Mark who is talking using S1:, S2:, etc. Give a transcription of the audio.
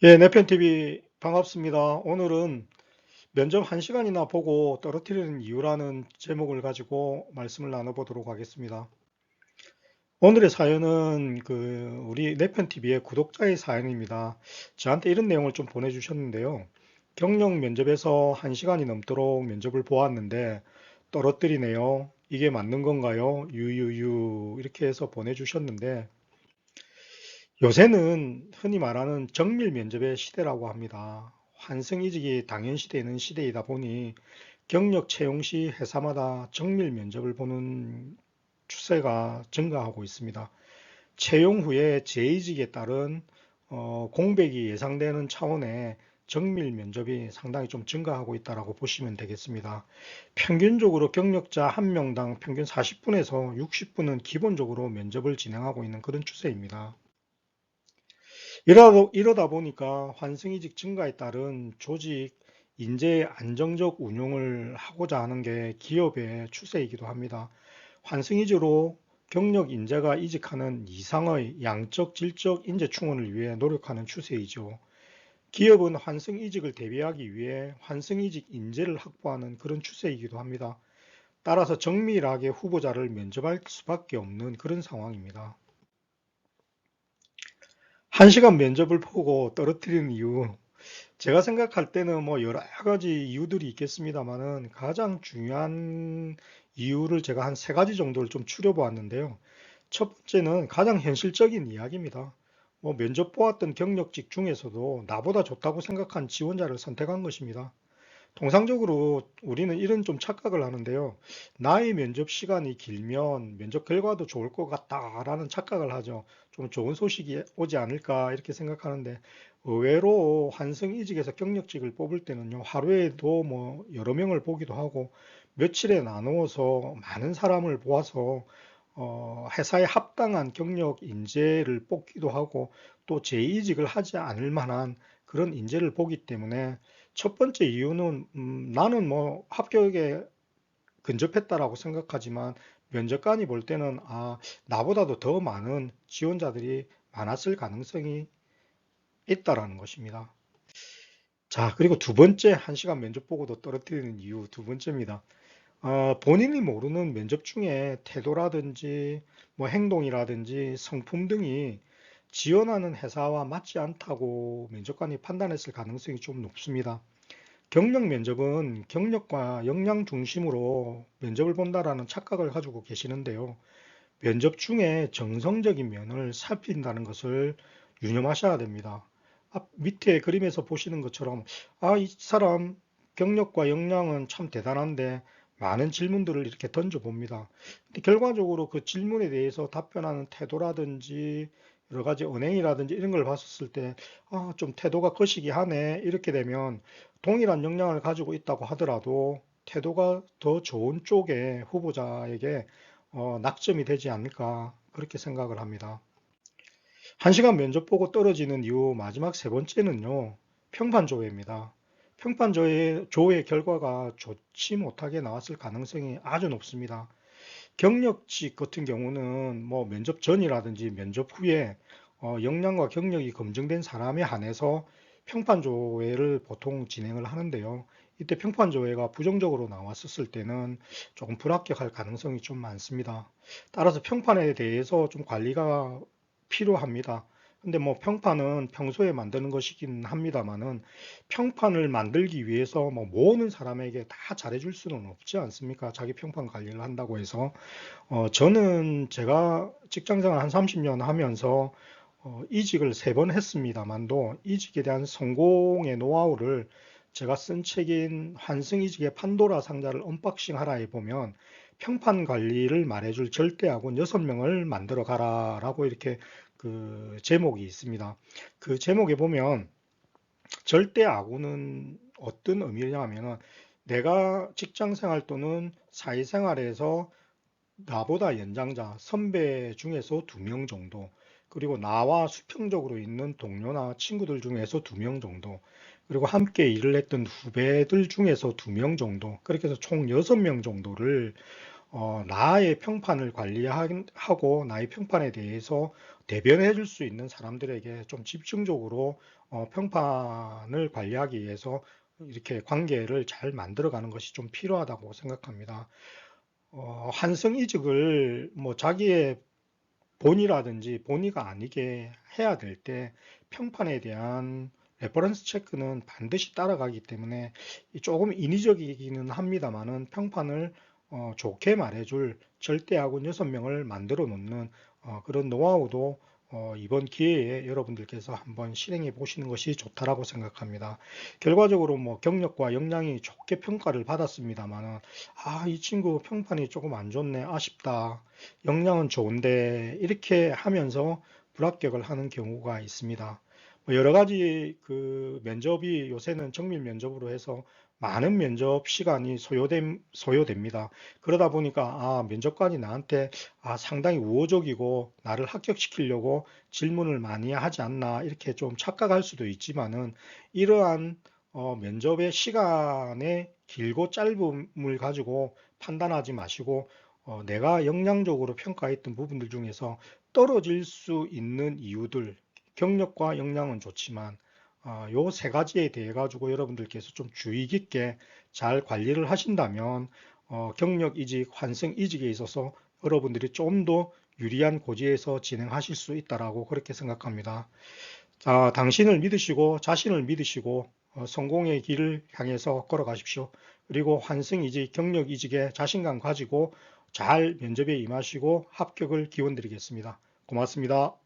S1: 예, 내편TV 반갑습니다. 오늘은 면접 1시간이나 보고 떨어뜨리는 이유라는 제목을 가지고 말씀을 나눠보도록 하겠습니다. 오늘의 사연은 우리 내편TV의 구독자의 사연입니다. 저한테 이런 내용을 좀 보내주셨는데요. 경력 면접에서 1시간이 넘도록 면접을 보았는데 떨어뜨리네요. 이게 맞는 건가요? 유유유 이렇게 해서 보내주셨는데 요새는 흔히 말하는 정밀 면접의 시대라고 합니다. 환승이직이 당연시되는 시대이다 보니 경력 채용 시 회사마다 정밀 면접을 보는 추세가 증가하고 있습니다. 채용 후에 재이직에 따른 공백이 예상되는 차원의 정밀 면접이 상당히 좀 증가하고 있다고 보시면 되겠습니다. 평균적으로 경력자 한 명당 평균 40분에서 60분은 기본적으로 면접을 진행하고 있는 그런 추세입니다. 이러다 보니까 환승이직 증가에 따른 조직 인재의 안정적 운용을 하고자 하는 게 기업의 추세이기도 합니다. 환승이직으로 경력 인재가 이직하는 이상의 양적, 질적 인재 충원을 위해 노력하는 추세이죠. 기업은 환승이직을 대비하기 위해 환승이직 인재를 확보하는 그런 추세이기도 합니다. 따라서 정밀하게 후보자를 면접할 수밖에 없는 그런 상황입니다. 1시간 면접을 보고 떨어뜨리는 이유, 제가 생각할 때는 뭐 여러 가지 이유들이 있겠습니다만은 가장 중요한 이유를 제가 한 세 가지 정도를 좀 추려보았는데요. 첫 번째는 가장 현실적인 이야기입니다. 뭐 면접 보았던 경력직 중에서도 나보다 좋다고 생각한 지원자를 선택한 것입니다. 통상적으로 우리는 이런 좀 착각을 하는데요. 나의 면접 시간이 길면 면접 결과도 좋을 것 같다라는 착각을 하죠. 좀 좋은 소식이 오지 않을까 이렇게 생각하는데 의외로 환승이직에서 경력직을 뽑을 때는요. 하루에도 뭐 여러 명을 보기도 하고 며칠에 나누어서 많은 사람을 보아서 회사에 합당한 경력 인재를 뽑기도 하고 또 재이직을 하지 않을 만한 그런 인재를 보기 때문에 첫 번째 이유는 나는 뭐 합격에 근접했다라고 생각하지만 면접관이 볼 때는 나보다도 더 많은 지원자들이 많았을 가능성이 있다라는 것입니다. 자, 그리고 두 번째 1시간 면접 보고도 떨어뜨리는 이유 두 번째입니다. 본인이 모르는 면접 중에 태도라든지 뭐 행동이라든지 성품 등이 지원하는 회사와 맞지 않다고 면접관이 판단했을 가능성이 좀 높습니다. 경력 면접은 경력과 역량 중심으로 면접을 본다라는 착각을 가지고 계시는데요. 면접 중에 정성적인 면을 살핀다는 것을 유념하셔야 됩니다. 밑에 그림에서 보시는 것처럼, 이 사람 경력과 역량은 참 대단한데 많은 질문들을 이렇게 던져봅니다. 근데 결과적으로 그 질문에 대해서 답변하는 태도라든지 여러 가지 언행이라든지 이런 걸 봤었을 때, 좀 태도가 거시기하네. 이렇게 되면 동일한 역량을 가지고 있다고 하더라도 태도가 더 좋은 쪽의 후보자에게 낙점이 되지 않을까 그렇게 생각을 합니다. 1시간 면접 보고 떨어지는 이유 마지막 세 번째는요. 평판 조회입니다. 조회 결과가 좋지 못하게 나왔을 가능성이 아주 높습니다. 경력직 같은 경우는 뭐 면접 전이라든지 면접 후에 역량과 경력이 검증된 사람에 한해서 평판 조회를 보통 진행을 하는데요. 이때 평판 조회가 부정적으로 나왔었을 때는 조금 불합격할 가능성이 좀 많습니다. 따라서 평판에 대해서 좀 관리가 필요합니다. 근데 뭐 평판은 평소에 만드는 것이긴 합니다만은 평판을 만들기 위해서 뭐 모든 사람에게 다 잘해줄 수는 없지 않습니까? 자기 평판 관리를 한다고 해서. 저는 제가 직장생활 한 30년 하면서 이직을 3번 했습니다만도 이직에 대한 성공의 노하우를 제가 쓴 책인 환승이직의 판도라 상자를 언박싱 하라에 보면 평판 관리를 말해줄 절대아군 6명을 만들어 가라라고 이렇게 그 제목이 있습니다. 그 제목에 보면 절대아군은 어떤 의미냐 하면은 내가 직장생활 또는 사회생활에서 나보다 연장자, 선배 중에서 2명 정도, 그리고 나와 수평적으로 있는 동료나 친구들 중에서 2명 정도, 그리고 함께 일을 했던 후배들 중에서 2명 정도, 그렇게 해서 총 6명 정도를 나의 평판을 관리하고 나의 평판에 대해서 대변해 줄 수 있는 사람들에게 좀 집중적으로 평판을 관리하기 위해서 이렇게 관계를 잘 만들어가는 것이 좀 필요하다고 생각합니다. 환승이직을 뭐 자기의 본의라든지 본의가 아니게 해야 될 때 평판에 대한 레퍼런스 체크는 반드시 따라가기 때문에 조금 인위적이기는 합니다만은 평판을 좋게 말해줄 절대아군 6명을 만들어 놓는 그런 노하우도 이번 기회에 여러분들께서 한번 실행해 보시는 것이 좋다라고 생각합니다. 결과적으로 뭐 경력과 역량이 좋게 평가를 받았습니다만은 이 친구 평판이 조금 안 좋네, 아쉽다. 역량은 좋은데 이렇게 하면서 불합격을 하는 경우가 있습니다. 뭐 여러 가지 그 면접이 요새는 정밀 면접으로 해서 많은 면접 시간이 소요됩니다. 그러다 보니까 면접관이 나한테 상당히 우호적이고 나를 합격시키려고 질문을 많이 하지 않나 이렇게 좀 착각할 수도 있지만은 이러한 면접의 시간의 길고 짧음을 가지고 판단하지 마시고 내가 역량적으로 평가했던 부분들 중에서 떨어질 수 있는 이유들, 경력과 역량은 좋지만 요 세 가지에 대해 가지고 여러분들께서 좀 주의 깊게 잘 관리를 하신다면 경력 이직, 환승 이직에 있어서 여러분들이 좀 더 유리한 고지에서 진행하실 수 있다라고 그렇게 생각합니다. 자, 당신을 믿으시고 자신을 믿으시고 성공의 길을 향해서 걸어가십시오. 그리고 환승 이직, 경력 이직에 자신감 가지고 잘 면접에 임하시고 합격을 기원드리겠습니다. 고맙습니다.